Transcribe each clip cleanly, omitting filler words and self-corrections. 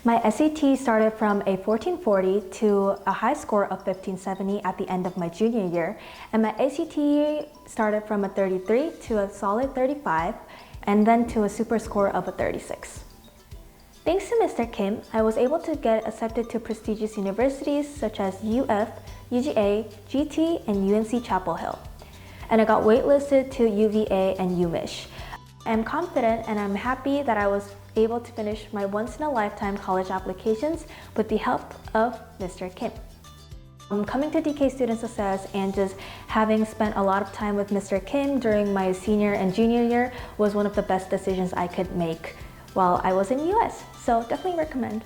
My SAT started from a 1440 to a high score of 1570 at the end of my junior year, and my ACT started from a 33 to a solid 35, and then to a super score of a 36. Thanks to Mr. Kim, I was able to get accepted to prestigious universities such as UF, UGA, GT, and UNC Chapel Hill. And I got waitlisted to UVA and UMich. I'm confident and I'm happy that I was able to finish my once-in-a-lifetime college applications with the help of Mr. Kim. Coming to DK Student Success and just having spent a lot of time with Mr. Kim during my senior and junior year was one of the best decisions I could make while I was in US, so definitely recommend.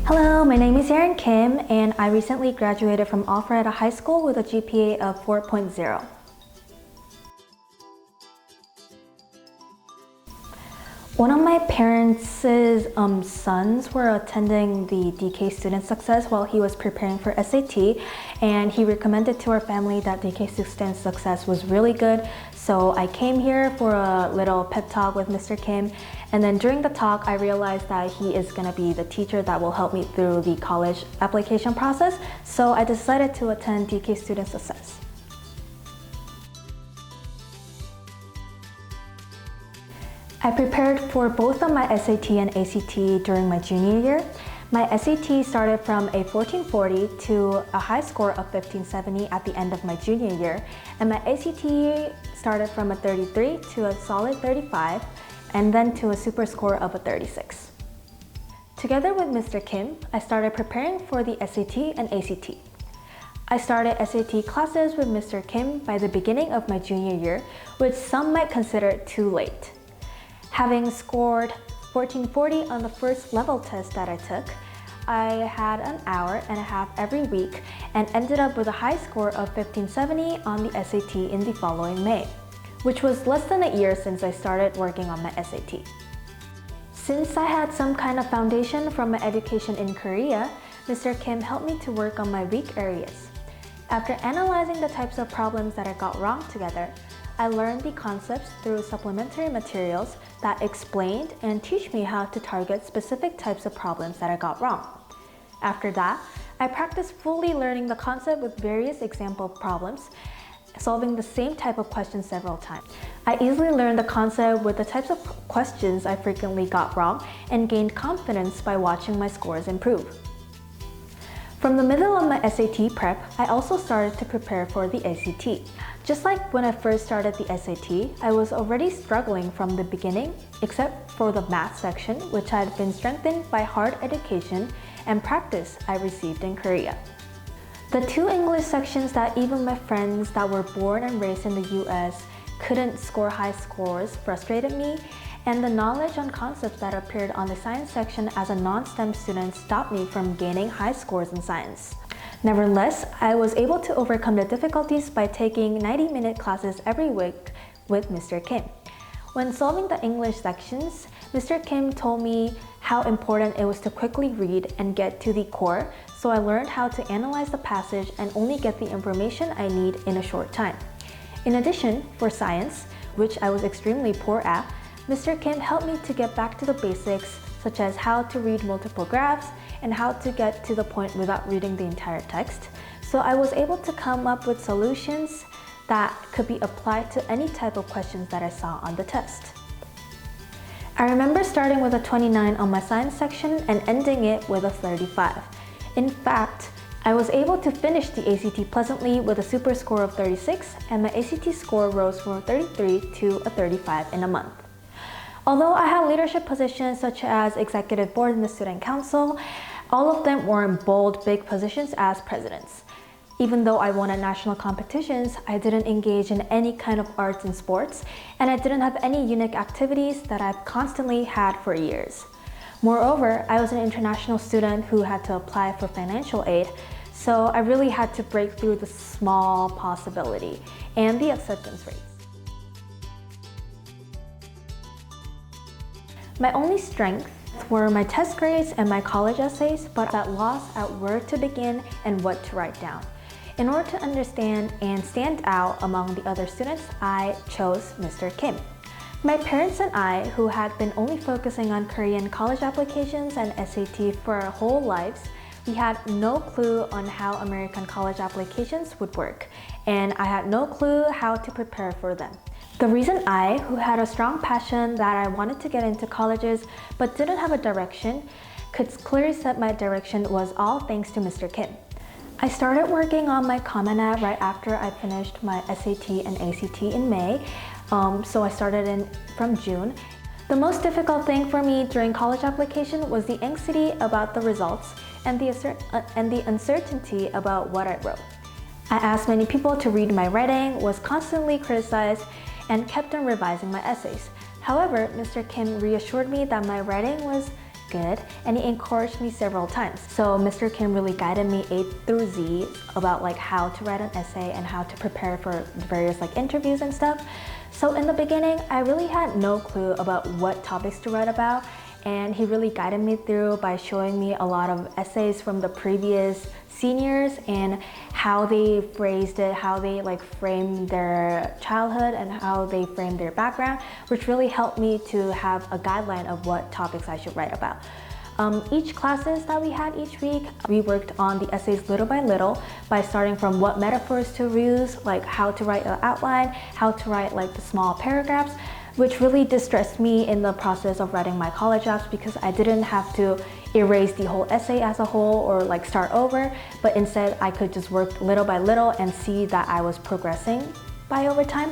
Hello, my name is Erin Kim, and I recently graduated from Alpharetta High School with a GPA of 4.0. One of my parents' sons were attending the DK Student Success while he was preparing for SAT, and he recommended to our family that DK Student Success was really good. So I came here for a little pep talk with Mr. Kim, and then during the talk I realized that he is going to be the teacher that will help me through the college application process, so I decided to attend DK Student Success. I prepared for both of my SAT and ACT during my junior year. My SAT started from a 1440 to a high score of 1570 at the end of my junior year, and my ACT started from a 33 to a solid 35, and then to a super score of a 36. Together with Mr. Kim, I started preparing for the SAT and ACT. I started SAT classes with Mr. Kim by the beginning of my junior year, which some might consider too late. Having scored 1440 on the first level test that I took, I had an hour and a half every week and ended up with a high score of 1570 on the SAT in the following May, which was less than a year since I started working on my SAT. Since I had some kind of foundation from my education in Korea, Mr. Kim helped me to work on my weak areas. After analyzing the types of problems that I got wrong together, I learned the concepts through supplementary materials that explained and teach me how to target specific types of problems that I got wrong. After that, I practiced fully learning the concept with various example problems, solving the same type of questions several times. I easily learned the concept with the types of questions I frequently got wrong and gained confidence by watching my scores improve. From the middle of my SAT prep, I also started to prepare for the ACT. Just like when I first started the SAT, I was already struggling from the beginning, except for the math section, which had been strengthened by hard education and practice I received in Korea. The two English sections that even my friends that were born and raised in the US couldn't score high scores frustrated me, and the knowledge on concepts that appeared on the science section as a non-STEM student stopped me from gaining high scores in science. Nevertheless, I was able to overcome the difficulties by taking 90-minute classes every week with Mr. Kim. When solving the English sections, Mr. Kim told me how important it was to quickly read and get to the core, so I learned how to analyze the passage and only get the information I need in a short time. In addition, for science, which I was extremely poor at, Mr. Kim helped me to get back to the basics, such as how to read multiple graphs and how to get to the point without reading the entire text. So I was able to come up with solutions that could be applied to any type of questions that I saw on the test. I remember starting with a 29 on my science section and ending it with a 35. In fact, I was able to finish the ACT pleasantly with a super score of 36, and my ACT score rose from a 33 to a 35 in a month. Although I had leadership positions such as executive board and the student council, all of them were in bold, big positions as presidents. Even though I won at national competitions, I didn't engage in any kind of arts and sports, and I didn't have any unique activities that I've constantly had for years. Moreover, I was an international student who had to apply for financial aid, so I really had to break through the small possibility and the acceptance rates. My only strengths were my test grades and my college essays, but I got lost at where to begin and what to write down. In order to understand and stand out among the other students, I chose Mr. Kim. My parents and I, who had been only focusing on Korean college applications and SAT for our whole lives, we had no clue on how American college applications would work, and I had no clue how to prepare for them. The reason I, who had a strong passion that I wanted to get into colleges but didn't have a direction, could clearly set my direction was all thanks to Mr. Kim. I started working on my Common App right after I finished my SAT and ACT in May, so I started from June. The most difficult thing for me during college application was the anxiety about the results and the uncertainty about what I wrote. I asked many people to read my writing, was constantly criticized, and kept on revising my essays. However, Mr. Kim reassured me that my writing was good, and he encouraged me several times. So Mr. Kim really guided me A through Z about how to write an essay and how to prepare for various interviews and stuff. So in the beginning, I really had no clue about what topics to write about, and he really guided me through by showing me a lot of essays from the previous seniors and how they phrased it, how they framed their childhood and how they framed their background, which really helped me to have a guideline of what topics I should write about. Each classes that we had each week, we worked on the essays little by little by starting from what metaphors to use, how to write an outline, how to write the small paragraphs, which really distressed me in the process of writing my college apps because I didn't have to erase the whole essay as a whole or start over, but instead I could just work little by little and see that I was progressing by over time.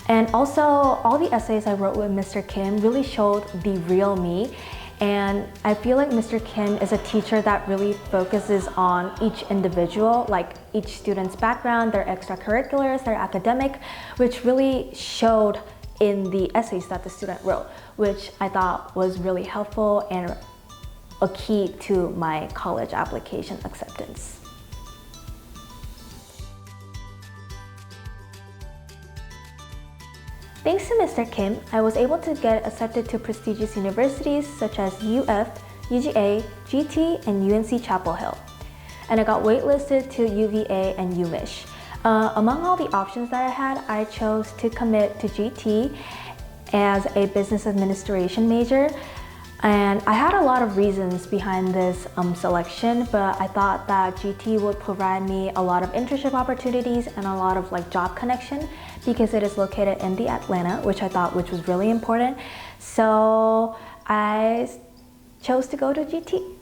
And also, all the essays I wrote with Mr. Kim really showed the real me, and I feel like Mr. Kim is a teacher that really focuses on each individual, each student's background, their extracurriculars, their academic, which really showed in the essays that the student wrote, which I thought was really helpful and a key to my college application acceptance. Thanks to Mr. Kim, I was able to get accepted to prestigious universities such as UF, UGA, GT, and UNC Chapel Hill. And I got waitlisted to UVA and UMich. Among all the options that I had, I chose to commit to GT as a business administration major. And I had a lot of reasons behind this selection, but I thought that GT would provide me a lot of internship opportunities and a lot of job connection because it is located in the Atlanta, which was really important. So I chose to go to GT.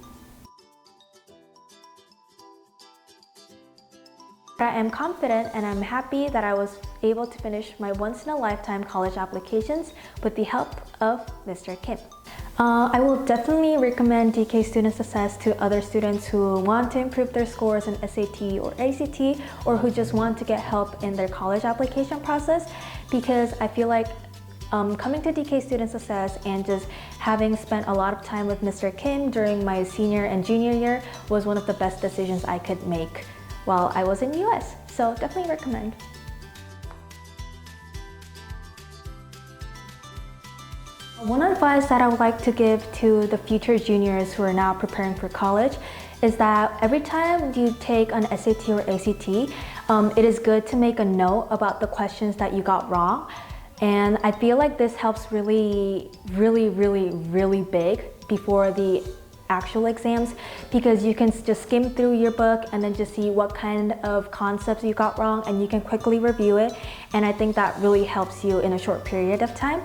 I am confident and I'm happy that I was able to finish my once-in-a-lifetime college applications with the help of Mr. Kim. I will definitely recommend DK Student Success to other students who want to improve their scores in SAT or ACT or who just want to get help in their college application process, because I feel like coming to DK Student Success and just having spent a lot of time with Mr. Kim during my senior and junior year was one of the best decisions I could make while I was in the US. So definitely recommend. One advice that I would like to give to the future juniors who are now preparing for college is that every time you take an SAT or ACT, it is good to make a note about the questions that you got wrong. And I feel like this helps really big before the actual exams, because you can just skim through your book and then just see what kind of concepts you got wrong and you can quickly review it. And I think that really helps you in a short period of time.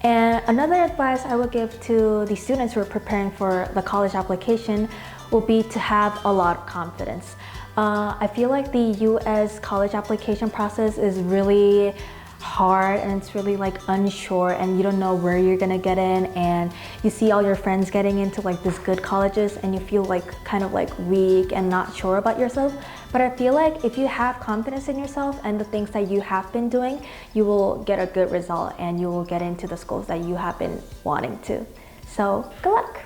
And another advice I would give to the students who are preparing for the college application will be to have a lot of confidence. I feel like the US college application process is really hard and it's really unsure, and you don't know where you're gonna get in, and you see all your friends getting into these good colleges and you feel kind of weak and not sure about yourself. But I feel like if you have confidence in yourself and the things that you have been doing, you will get a good result and you will get into the schools that you have been wanting to. So good luck!